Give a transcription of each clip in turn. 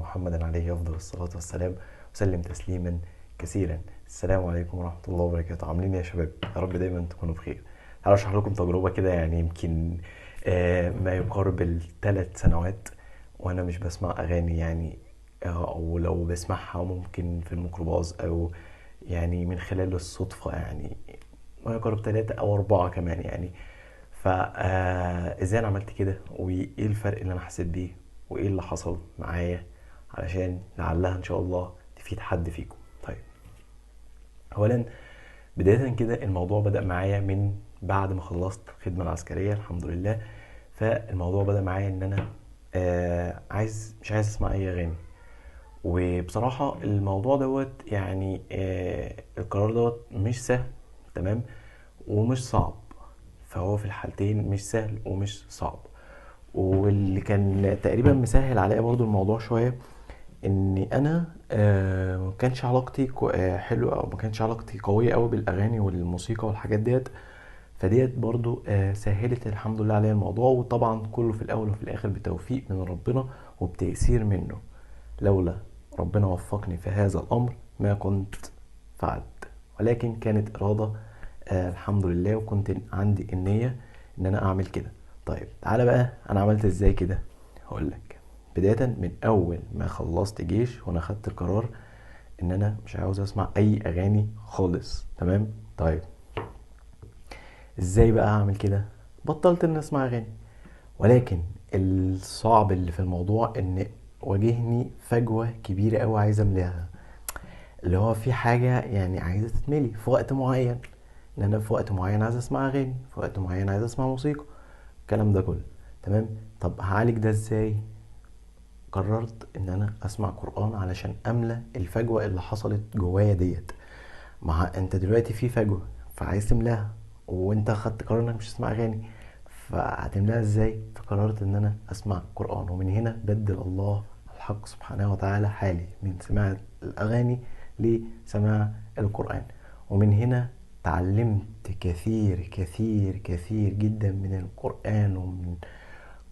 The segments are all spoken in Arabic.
محمد عليه أفضل الصلاة والسلام وسلم تسليما كثيرا. السلام عليكم ورحمة الله وبركاته. عاملين إيه يا شباب؟ يا رب دايما تكونوا بخير. تعالوا أشرح لكم تجربة كده، يعني يمكن ما يقارب ال3 سنوات وأنا مش بسمع أغاني، يعني أو لو بسمعها ممكن في الميكروباص أو يعني من خلال الصدفة، يعني ما يقارب 3 أو 4 كمان يعني. ازاي انا عملت كده، وايه الفرق اللي انا حسيت بيه، وايه اللي حصل معايا، علشان لعلها ان شاء الله تفيد حد فيكم. طيب، اولا بداية كده الموضوع بدأ معايا من بعد ما خلصت الخدمة العسكرية الحمد لله. فالموضوع بدأ معايا ان انا مش عايز اسمع اي اغاني. وبصراحة الموضوع دوت يعني القرار دوت مش سهل، تمام، ومش صعب. فهو في الحالتين مش سهل ومش صعب. واللي كان تقريبا مسهل عليا برضو الموضوع شوية ان انا ما كانش علاقتي حلوة، او ما كانش علاقتي قوية قوي بالاغاني والموسيقى والحاجات ديت. فديت برضو سهلت الحمد لله عليا الموضوع. وطبعا كله في الاول وفي الاخر بتوفيق من ربنا وبتيسير منه. لولا ربنا وفقني في هذا الامر ما كنت فعلت، ولكن كانت إرادة الحمد لله، وكنت عندي النية ان انا اعمل كده. طيب تعالى بقى انا عملت ازاي كده. هقولك بداية من اول ما خلصت جيش وانا خدت القرار ان انا مش عاوز اسمع اي اغاني خالص، تمام. طيب ازاي بقى اعمل كده؟ بطلت ان اسمع اغاني. ولكن الصعب اللي في الموضوع ان واجهني فجوة كبيرة قوي عايز املاها، اللي هو في حاجة يعني عايزة تتملي في وقت معين. ان انا في وقت معين عايز اسمع اغاني، في وقت معين عايز اسمع موسيقى، الكلام ده كله، تمام. طب هعالج ده ازاي؟ قررت ان انا اسمع قرآن علشان املى الفجوة اللي حصلت جوايا ديت. ما انت دلوقتي في فجوة فعايز تملاها، وانت خدت قرار انك مش هتسمع اغاني، فهتملاها ازاي؟ فقررت ان انا اسمع قرآن. ومن هنا بدل الله الحق سبحانه وتعالى حالي من سماع الاغاني لسماع القرآن. ومن هنا تعلمت كثير كثير كثير جدا من القرآن، ومن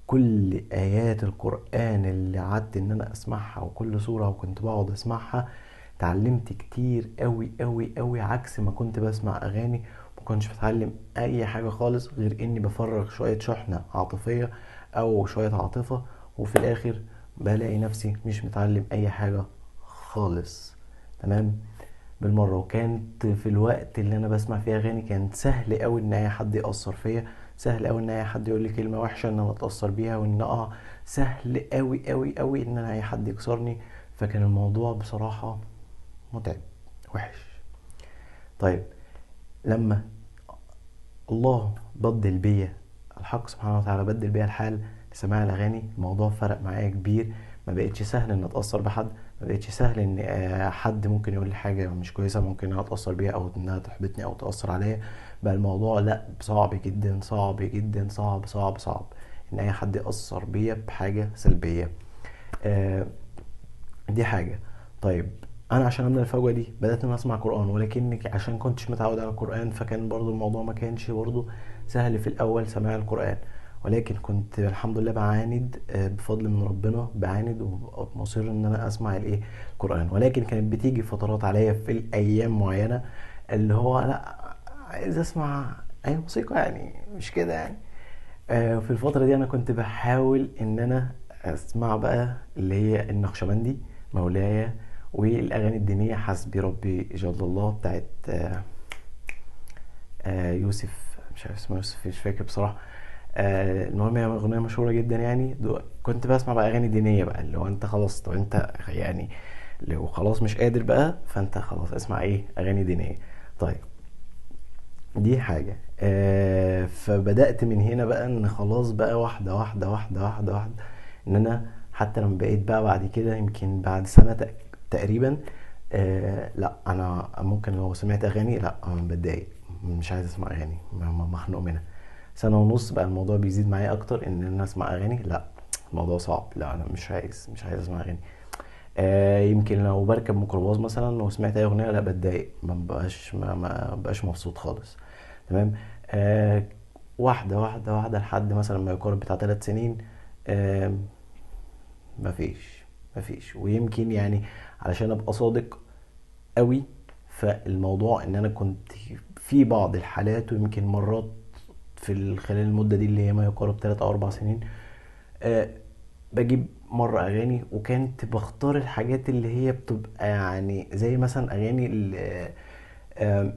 كل آيات القرآن اللي قعدت ان انا اسمعها، وكل سورة وكنت بقعد اسمعها. اتعلمت كتير قوي قوي قوي، عكس ما كنت بسمع اغاني. ما كنتش بتعلم اي حاجة خالص غير اني بفرغ شوية شحنة عاطفية او شوية عاطفة، وفي الاخر بلاقي نفسي مش متعلم اي حاجة خالص، تمام، بالمرة. وكانت في الوقت اللي انا بسمع فيه اغاني كان سهل قوي ان اي حد يأثر فيا، سهل قوي ان اي حد يقول لي كلمة وحشة ان انا اتأثر بيها، وان سهل قوي قوي قوي ان انا اي حد يكسرني. فكان الموضوع بصراحة متعب، وحش. طيب لما الله بدل بيا، الحق سبحانه وتعالى بدل بيا الحال لسماع الاغاني، الموضوع فرق معايا كبير. ما بقتش سهل ان اتاثر بحد، ما بقتش سهل ان حد ممكن يقول لي حاجه مش كويسه ممكن انا اتاثر بيها او انها تحبطني او تاثر عليا. بقى الموضوع لا، صعب جدا، صعب جدا، صعب صعب صعب ان اي حد ياثر بيا بحاجه سلبيه. آه، دي حاجة. طيب انا عشان املى الفجوه دي بدات ان أنا اسمع قران، ولكن عشان كنتش متعود على القران فكان برضو الموضوع ما كانش برضو سهل في الاول سماع القران. ولكن كنت الحمد لله بعاند، بفضل من ربنا بعاند ومصر ان انا اسمع القران. ولكن كانت بتيجي فترات عليا في الايام معينه اللي هو لا، عايز اسمع اي موسيقى، يعني مش كده يعني. في الفترة دي أنا كنت بحاول إن أنا أسمع بقى اللي هي النقشبندي، مولاي، والأغاني الدينية حسبي ربي جل الله بتاعت يوسف، مش عارف اسمه يوسف، مش فاكر بصراحة. المهم هي أغنية مشهورة جدا يعني. كنت بسمع بقى أغاني دينية بقى، اللي هو أنت خلاص، طب أنت يعني لو خلاص مش قادر بقى فأنت خلاص اسمع أغاني دينية. طيب دي حاجة. فبدأت من هنا بقى ان خلاص بقى واحدة واحدة واحدة واحدة واحدة، ان انا حتى لما بقيت بقى بعد كده يمكن بعد سنة تقريبا، لا انا ممكن لو سمعت اغاني لا انا بتضايق، مش عايز اسمع اغاني، مخنوق منها. سنة ونص بقى الموضوع بيزيد معايا اكتر ان انا اسمع اغاني، لا الموضوع صعب، لا انا مش عايز اسمع اغاني. يمكن لو بركب ميكروباص مثلا وسمعت اي اغنيه لا بتضايق، ما بقاش مبسوط خالص، تمام. آه واحده واحده واحده لحد مثلا ما يقارب بتاع 3 سنين. آه مفيش مفيش. ويمكن يعني علشان ابقى صادق قوي، فالموضوع ان انا كنت في بعض الحالات ويمكن مرات في خلال المدة دي اللي هي ما يقارب 3 او 4 سنين، آه بجيب مرة اغاني، وكانت بختار الحاجات اللي هي بتبقى يعني زي مثلا اغاني آه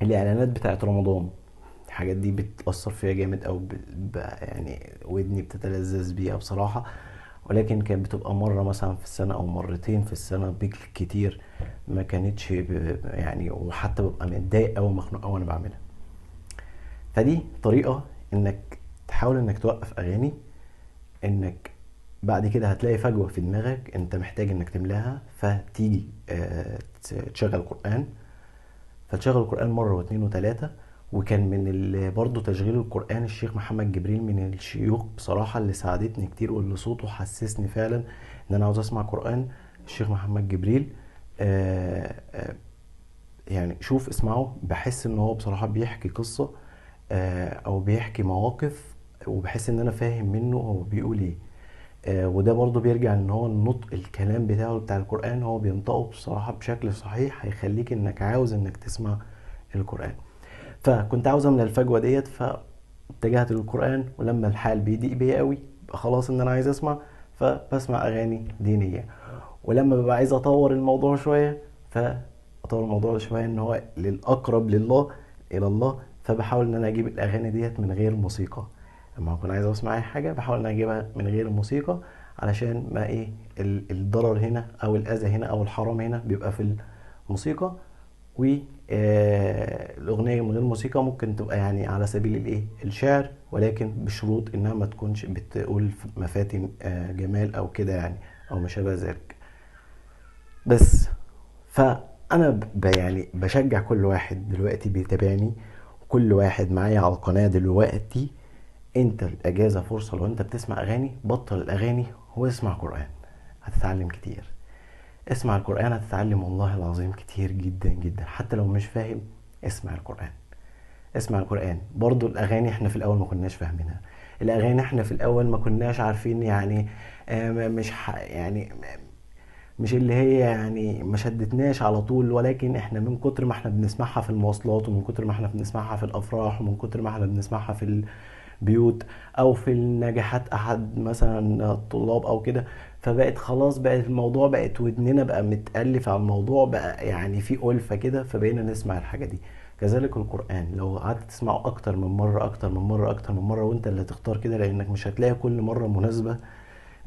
الاعلانات بتاعت رمضان. الحاجات دي بتأثر فيا جامد، او يعني ودني بتتلذذ بيها بصراحة. ولكن كانت بتبقى مرة مثلا في السنة او مرتين في السنة بالكتير، ما كانتش يعني، وحتى ببقى متضايق او مخنوق او انا بعملها. فدي طريقة انك تحاول انك توقف اغاني، انك بعد كده هتلاقي فجوة في دماغك انت محتاج انك تملاها، فتيجي تشغل قرآن. فتشغل القرآن مرة واثنين وثلاثة. وكان من برضه تشغيل القرآن الشيخ محمد جبريل من الشيوخ بصراحة اللي ساعدتني كتير، واللي صوته حسسني فعلا ان انا عاوز اسمع قرآن. الشيخ محمد جبريل، آه، آه، يعني شوف اسمعه، بحس ان هو بصراحة بيحكي قصة، او بيحكي مواقف، وبحس ان انا فاهم منه هو بيقول ايه. وده برضو بيرجع ان هو النطق، الكلام بتاعه بتاع القرآن هو بينطقه بصراحة بشكل صحيح، هيخليك انك عاوز انك تسمع القرآن. فكنت عاوز املى الفجوة ديت، فاتجهت للقرآن. ولما الحال بيضيق بيا قوي، خلاص ان انا عايز اسمع، فبسمع اغاني دينية. ولما ببقى عايز اطور الموضوع شوية، فاطور الموضوع شوية ان هو للاقرب لله، الى الله، فبحاول ان انا اجيب الاغاني ديت من غير موسيقى. لما اكون عايز اسمع اي حاجة بحاول ان أنا اجيبها من غير الموسيقى، علشان ما ايه الضرر هنا او الاذى هنا او الحرام هنا بيبقى في الموسيقى. والاغنيه من غير موسيقى ممكن تبقى يعني على سبيل الايه الشعر، ولكن بشروط انها ما تكونش بتقول مفاتن جمال او كده يعني، او ما شابه ذلك. بس فانا يعني بشجع كل واحد دلوقتي بيتابعني، وكل واحد معايا على القناه دلوقتي، انت الاجازه فرصه. لو انت بتسمع اغاني بطل الاغاني واسمع قران، هتتعلم كتير. اسمع القرآن هتتعلم والله العظيم كتير جدا جدا، حتى لو مش فاهم. اسمع القرآن، اسمع القرآن. برضو الأغاني احنا في الأول ما كناش فاهمينها. الأغاني احنا في الأول ما كناش عارفين يعني، مش يعني مش اللي هي يعني ما شدتناش على طول، ولكن احنا من كتر ما احنا بنسمعها في المواصلات، ومن كتر ما احنا بنسمعها في الافراح، ومن كتر ما احنا بنسمعها في البيوت، او في النجاحات احد مثلا الطلاب او كده، فبقت خلاص، بقت الموضوع، بقت ودننا بقى متألف على الموضوع، بقى يعني في ألفة كده، فبقينا نسمع الحاجة دي. كذلك القرآن لو قعدت تسمعه أكتر من مرة، أكتر من مرة، أكتر من مرة، وأنت اللي هتختار كده، لأنك مش هتلاقي كل مرة مناسبة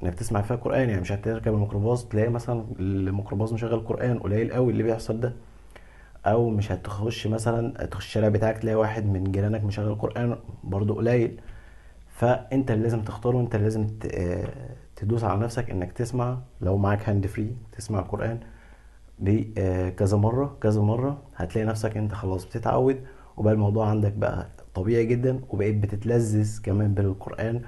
انك تسمع فيها قران. يعني مش هتركب الميكروباص تلاقي مثلا الميكروباص مشغل قران، قليل قوي اللي بيحصل ده. او مش هتخش مثلا تخش الشارع بتاعك تلاقي واحد من جيرانك مشغل قران، برضو قليل. فانت اللي لازم تختار، وانت اللي لازم تدوس على نفسك انك تسمع. لو معاك هاند فري تسمع القران كذا مره كذا مره، هتلاقي نفسك انت خلاص بتتعود، وبقى الموضوع عندك بقى طبيعي جدا، وبقيت بتتلذذ كمان بالقران.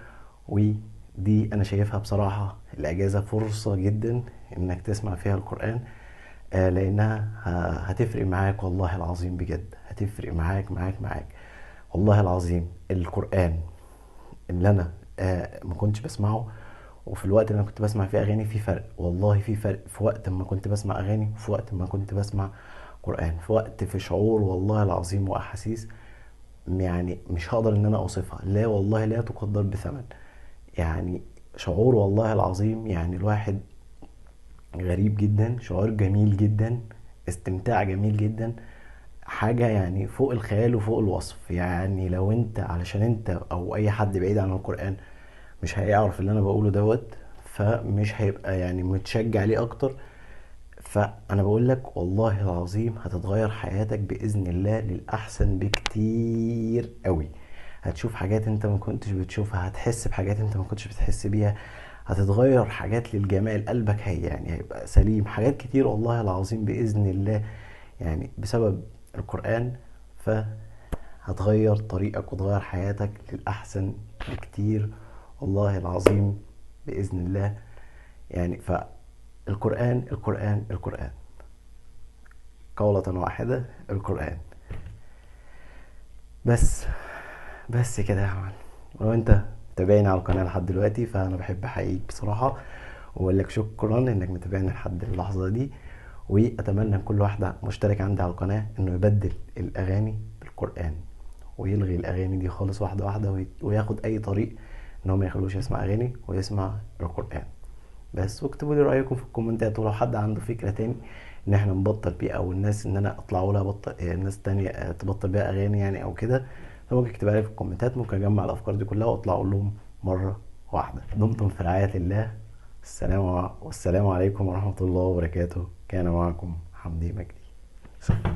ودي انا شايفها بصراحه الاجازه فرصه جدا انك تسمع فيها القران، لانها هتفرق معاك والله العظيم، بجد هتفرق معاك والله العظيم. القران اللي انا ما كنتش بسمعه، وفي الوقت اللي انا كنت بسمع فيه اغاني، في فرق والله، في فرق في وقت ما كنت بسمع اغاني، وفي وقت ما كنت بسمع قرآن. في وقت، في شعور والله العظيم واحاسيس يعني مش هقدر ان انا اوصفها، لا والله لا تقدر بثمن. يعني شعور والله العظيم، يعني الواحد غريب جدا، شعور جميل جدا، استمتاع جميل جدا، حاجة يعني فوق الخيال وفوق الوصف. يعني لو انت، علشان انت او اي حد بعيد عن القرآن مش هيعرف اللي انا بقوله دوت، فمش هيبقى يعني متشجع ليه اكتر. فانا بقول لك والله العظيم هتتغير حياتك باذن الله للاحسن بكتير قوي. هتشوف حاجات انت ما كنتش بتشوفها، هتحس بحاجات انت ما كنتش بتحس بيها، هتتغير حاجات للجمال. قلبك يعني هيبقى سليم، حاجات كتير والله العظيم باذن الله، يعني بسبب القرآن. فهتغير طريقك وتغير حياتك للأحسن بكتير والله العظيم بإذن الله. يعني فالقرآن القرآن القرآن، قولة واحدة، القرآن. بس بس كده يا معلم. ولو انت متابعني على القناة لحد دلوقتي، فانا بحب احييك بصراحة، واقول لك شكرا انك متابعني لحد اللحظه دي. واتمنى ان كل واحده مشترك عندي على القناه انه يبدل الاغاني بالقران، ويلغي الاغاني دي خالص واحده واحده، وياخد اي طريق ان هو ما يخلوش يسمع اغاني ويسمع القران بس. واكتبوا لي رايكم في الكومنتات، ولو حد عنده فكره تاني ان احنا نبطل بيه، او الناس ان انا اطلع لها بطل الناس تانية تبطل بيها اغاني يعني او كده، فممكن يكتبها لي في الكومنتات. ممكن اجمع الافكار دي كلها واطلع اقول لهم مره واحده. دمتم في رعايه الله. والسلام عليكم ورحمه الله وبركاته. كان معكم حمدي مجدي.